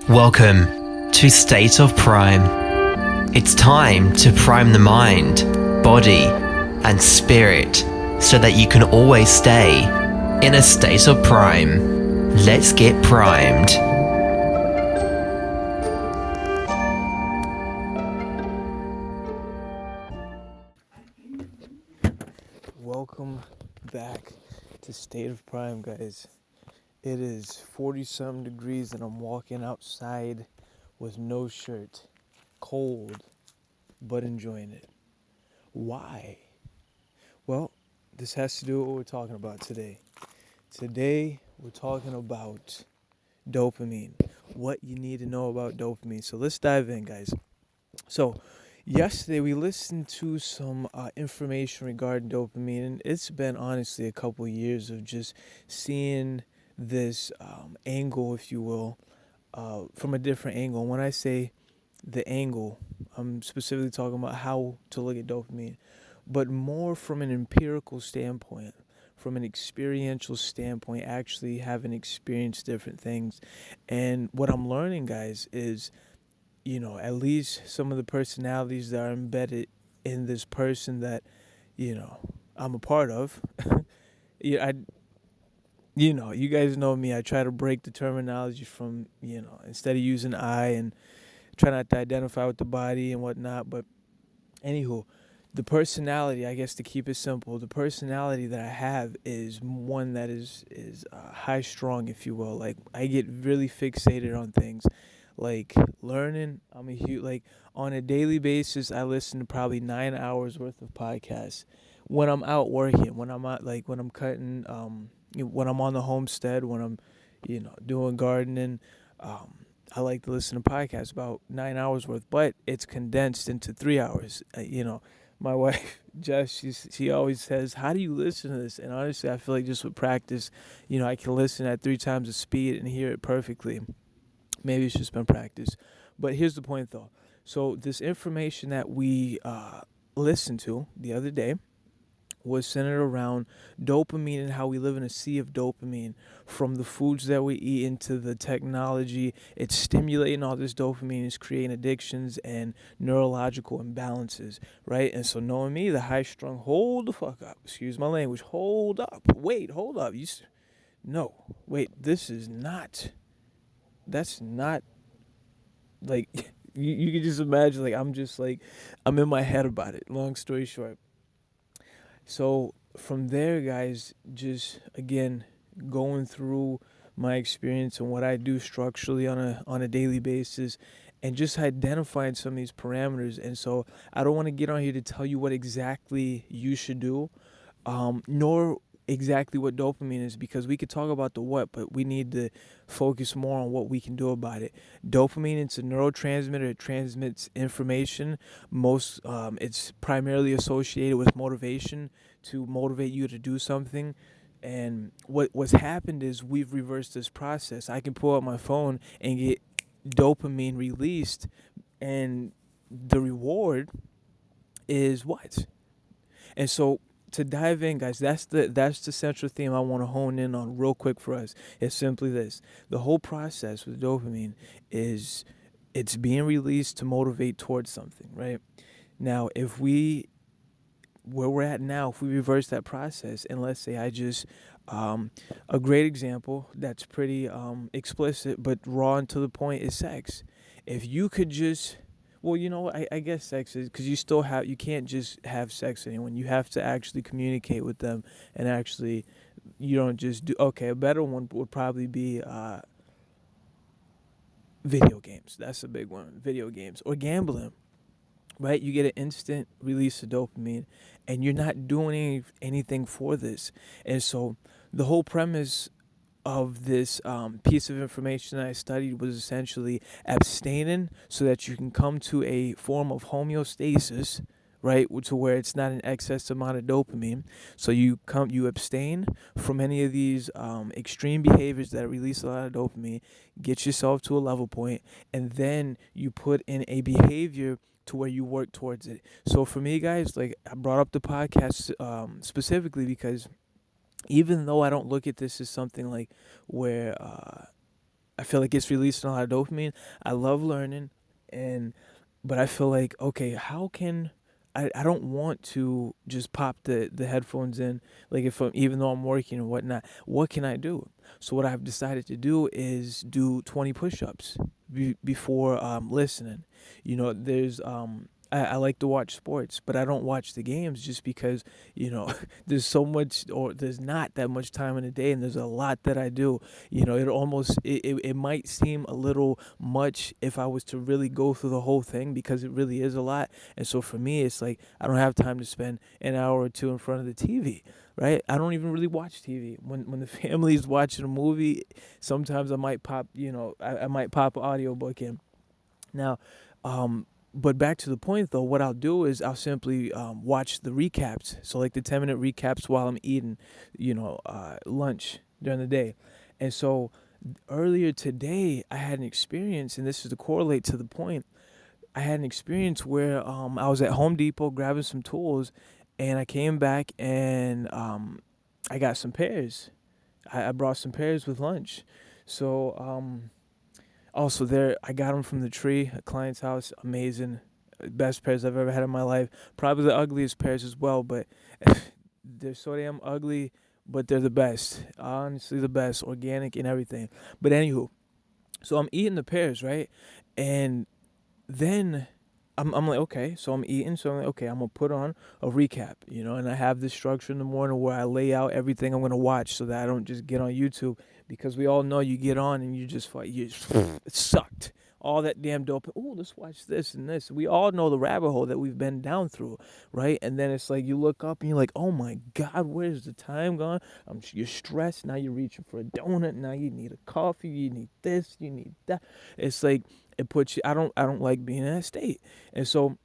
Welcome to State of Prime. It's time to prime the mind, body, and spirit so that you can always stay in a state of prime. Let's get primed. Welcome back to State of Prime, guys. It is 40-something degrees and I'm walking outside with no shirt. Cold, but enjoying it. Why? Well, this has to do with what we're talking about today. Today, we're talking about dopamine. What you need to know about dopamine. So let's dive in, guys. So, yesterday we listened to some information regarding dopamine, and it's been honestly a couple years of just seeing this angle, if you will, from a different angle. And when I say the angle, I'm specifically talking about how to look at dopamine, but more from an empirical standpoint, from an experiential standpoint, actually having experienced different things. And what I'm learning, guys, is at least some of the personalities that are embedded in this person that, I'm a part of. Yeah, you guys know me. I try to break the terminology from, instead of using I and try not to identify with the body and whatnot. But anywho, the personality, I guess to keep it simple, the personality that I have is one that is high strung, if you will. Like I get really fixated on things. Like learning, I'm a huge on a daily basis. I listen to probably 9 hours worth of podcasts when I'm out working, when I'm out when I'm cutting, when I'm on the homestead, when I'm, doing gardening. I like to listen to podcasts about 9 hours worth, but it's condensed into 3 hours. My wife Jess, she always says, "How do you listen to this?" And honestly, I feel like just with practice, I can listen at 3 times the speed and hear it perfectly. Maybe it's just been practice. But here's the point, though. So this information that we listened to the other day was centered around dopamine and how we live in a sea of dopamine from the foods that we eat into the technology. It's stimulating all this dopamine, it's creating addictions and neurological imbalances, right? And so knowing me, the high strung, hold the fuck up, excuse my language, hold up, wait, hold up, no, wait, that's not like you can just imagine I'm in my head about it. Long story short, so from there, guys, just again going through my experience and what I do structurally on a daily basis, and just identifying some of these parameters. And so I don't want to get on here to tell you what exactly you should do, nor exactly what dopamine is, because we could talk about the what, but we need to focus more on what we can do about it. Dopamine, it's a neurotransmitter. It transmits information. It's primarily associated with motivation, to motivate you to do something. And what's happened is we've reversed this process. I can pull out my phone and get dopamine released, and the reward is what? And so to dive in, guys, that's the central theme I want to hone in on real quick for us. It's simply this: the whole process with dopamine is it's being released to motivate towards something, right? Now, where we're at now, if we reverse that process, and let's say a great example that's pretty explicit but raw and to the point is sex. If you could just well, I guess sex is because you can't just have sex with anyone. You have to actually communicate with them, and actually, you don't just do. Okay, a better one would probably be video games. That's a big one. Video games or gambling, right? You get an instant release of dopamine, and you're not doing anything for this. And so, the whole premise of this piece of information that I studied was essentially abstaining so that you can come to a form of homeostasis, right? To where it's not an excess amount of dopamine. So you abstain from any of these extreme behaviors that release a lot of dopamine, get yourself to a level point, and then you put in a behavior to where you work towards it. So for me, guys, like I brought up the podcast specifically because even though I don't look at this as something like where I feel like it's releasing a lot of dopamine. I love learning, and but I feel like, okay, how can I don't want to just pop the headphones in, like if I'm, even though I'm working or whatnot. What can I do? So what I've decided to do is do 20 push-ups before listening. There's I like to watch sports, but I don't watch the games just because, there's so much, or there's not that much time in a day, and there's a lot that I do. It might seem a little much if I was to really go through the whole thing, because it really is a lot. And so for me, it's like I don't have time to spend an hour or two in front of the TV, right? I don't even really watch TV. When the family is watching a movie, sometimes I might pop, I might pop an audiobook in. Now, but back to the point though, what I'll do is I'll simply watch the recaps. So like the 10-minute recaps while I'm eating, lunch during the day. And so earlier today, I had an experience, and this is to correlate to the point. I had an experience where I was at Home Depot grabbing some tools, and I came back and I got some pears. I brought some pears with lunch. So also there, I got them from the tree, a client's house. Amazing, best pears I've ever had in my life. Probably the ugliest pears as well, but they're so damn ugly, but they're the best. Honestly, the best, organic and everything. But anywho, so I'm eating the pears, right? And then I'm like, okay, so I'm eating, so I'm like, okay, I'm gonna put on a recap, and I have this structure in the morning where I lay out everything I'm gonna watch so that I don't just get on YouTube, because we all know you get on and you just like it sucked. All that damn dope. Oh, let's watch this and this. We all know the rabbit hole that we've been down through, right? And then it's like you look up and you're like, oh my God, where's the time gone? You're stressed. Now you're reaching for a donut. Now you need a coffee. You need this. You need that. It's like it puts you. I don't like being in that state. And so,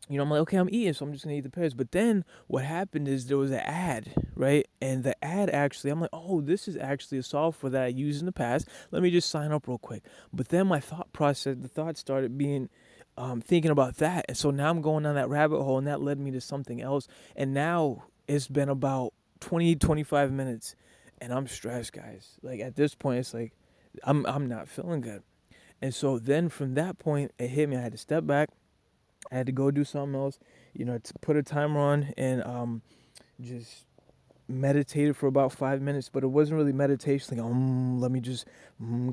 I'm like, okay, I'm eating, so I'm just gonna eat the pears. But then what happened is there was an ad, right? And the ad actually, I'm like, oh, this is actually a software that I used in the past. Let me just sign up real quick. But then my the thought started being, thinking about that. And so now I'm going down that rabbit hole, and that led me to something else. And now it's been about 20, 25 minutes, and I'm stressed, guys. Like at this point, it's like I'm not feeling good. And so then from that point, it hit me. I had to step back. I had to go do something else, to put a timer on, and just meditated for about 5 minutes. But it wasn't really meditation, like, let me just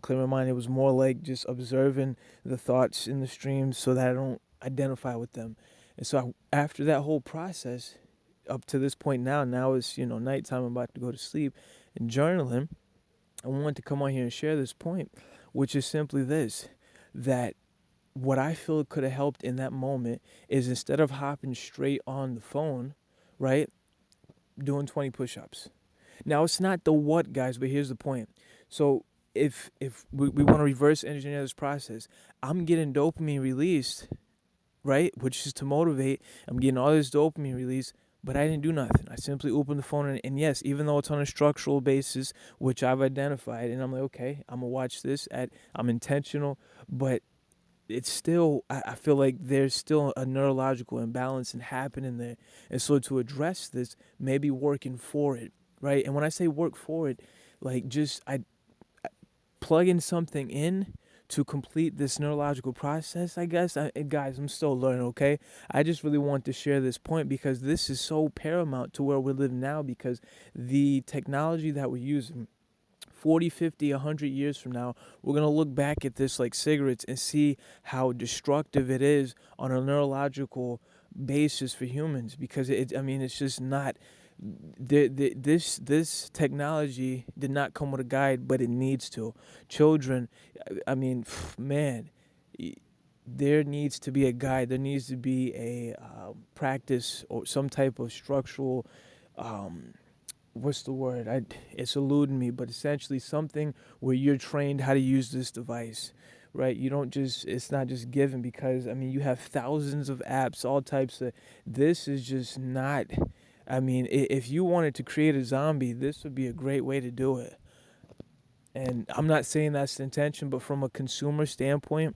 clear my mind. It was more like just observing the thoughts in the stream so that I don't identify with them. And so after that whole process, up to this point now it's, nighttime, I'm about to go to sleep, and journaling, I wanted to come on here and share this point, which is simply this, that what I feel could have helped in that moment is, instead of hopping straight on the phone, right, doing 20 push-ups. Now, it's not the what, guys, but here's the point. So if we want to reverse engineer this process, I'm getting dopamine released, right, which is to motivate. I'm getting all this dopamine released, but I didn't do nothing. I simply opened the phone, and yes, even though it's on a structural basis, which I've identified, and I'm like, okay, I'm going to watch this, I'm intentional, but it's still, I feel like there's still a neurological imbalance and happening there. And so to address this, maybe working for it, right? And when I say work for it, like just I plugging something in to complete this neurological process, I guess. Guys, I'm still learning, okay? I just really want to share this point because this is so paramount to where we live now, because the technology that we're using, 40, 50, 100 years from now, we're going to look back at this like cigarettes and see how destructive it is on a neurological basis for humans, because it's just not, this technology did not come with a guide, but it needs to. Children, man, there needs to be a guide. There needs to be a practice or some type of structural, what's the word? It's eluding me, but essentially something where you're trained how to use this device, right? You don't just, it's not just given, because you have thousands of apps, all types of, this is just not, if you wanted to create a zombie, this would be a great way to do it. And I'm not saying that's the intention, but from a consumer standpoint,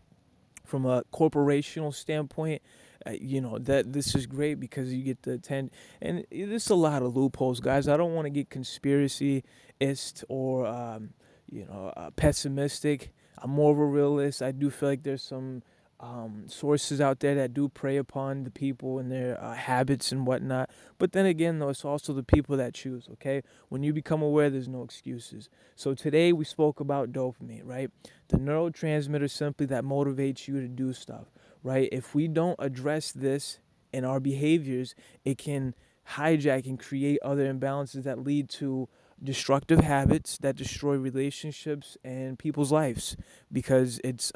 from a corporational standpoint, that this is great because you get to attend, and there's a lot of loopholes, guys. I don't want to get conspiracyist or pessimistic, I'm more of a realist. I do feel like there's some sources out there that do prey upon the people and their habits and whatnot. But then again, though, it's also the people that choose, okay? When you become aware, there's no excuses. So today we spoke about dopamine, right? The neurotransmitter simply that motivates you to do stuff, right? If we don't address this in our behaviors, it can hijack and create other imbalances that lead to destructive habits that destroy relationships and people's lives because it's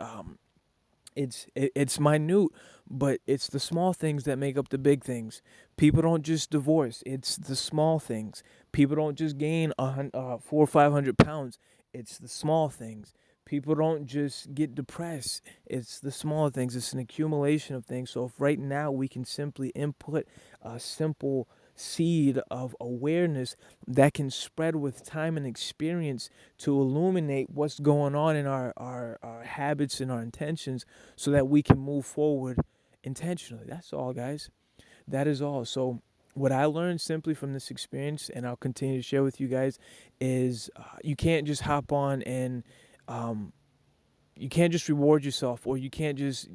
minute, but it's the small things that make up the big things. People don't just divorce; it's the small things. People don't just gain 400 or 500 pounds; it's the small things. People don't just get depressed; it's the small things. It's an accumulation of things. So if right now we can simply input a simple seed of awareness that can spread with time and experience to illuminate what's going on in our habits and our intentions so that we can move forward intentionally. That's all, guys. That is all. So, what I learned simply from this experience, and I'll continue to share with you guys, is you can't just hop on and um, you can't just reward yourself, or you can't just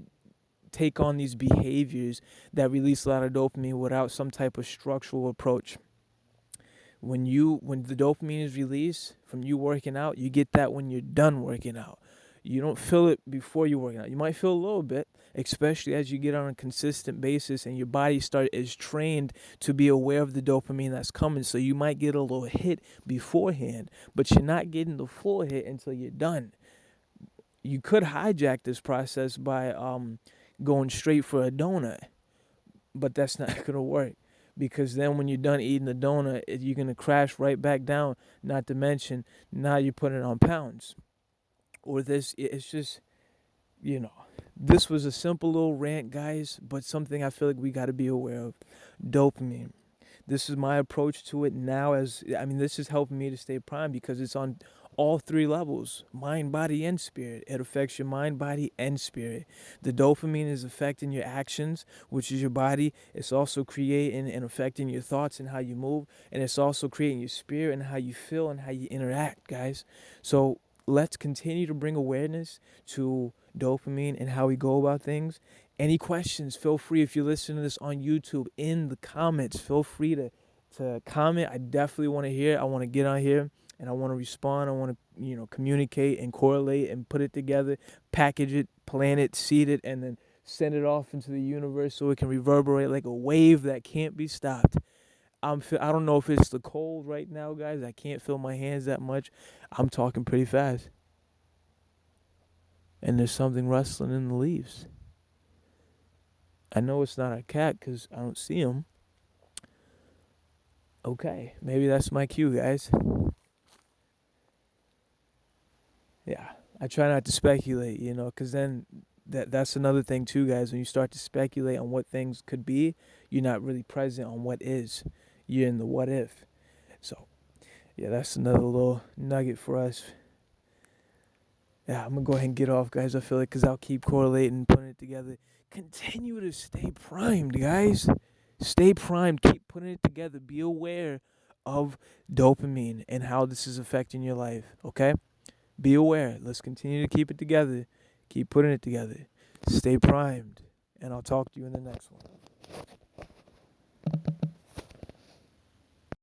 take on these behaviors that release a lot of dopamine without some type of structural approach. When the dopamine is released from you working out, you get that when you're done working out. You don't feel it before you're working out. You might feel a little bit, especially as you get on a consistent basis and your body is trained to be aware of the dopamine that's coming. So you might get a little hit beforehand, but you're not getting the full hit until you're done. You could hijack this process by going straight for a donut, but that's not going to work because then when you're done eating the donut, you're going to crash right back down. Not to mention, now you're putting on pounds. Or it's just, you know, this was a simple little rant, guys, but something I feel like we got to be aware of. Dopamine. This is my approach to it now. This is helping me to stay prime because it's on all three levels: mind, body, and spirit. It affects your mind, body, and spirit. The dopamine is affecting your actions, which is your body. It's also creating and affecting your thoughts and how you move, and it's also creating your spirit and how you feel and how you interact, guys. So let's continue to bring awareness to dopamine and how we go about things. Any questions, feel free, if you listen to this on YouTube, in the comments, feel free to comment. I definitely want to hear. I want to get on here and I want to respond. I want to, communicate and correlate and put it together, package it, plan it, seed it, and then send it off into the universe so it can reverberate like a wave that can't be stopped. I don't know if it's the cold right now, guys. I can't feel my hands that much. I'm talking pretty fast. And there's something rustling in the leaves. I know it's not a cat because I don't see him. Okay, maybe that's my cue, guys. Yeah, I try not to speculate, because then that's another thing too, guys. When you start to speculate on what things could be, you're not really present on what is. You're in the what if. So, yeah, that's another little nugget for us. Yeah, I'm going to go ahead and get off, guys. I feel like because I'll keep correlating, putting it together. Continue to stay primed, guys. Stay primed. Keep putting it together. Be aware of dopamine and how this is affecting your life, okay? Be aware. Let's continue to keep it together. Keep putting it together. Stay primed. And I'll talk to you in the next one.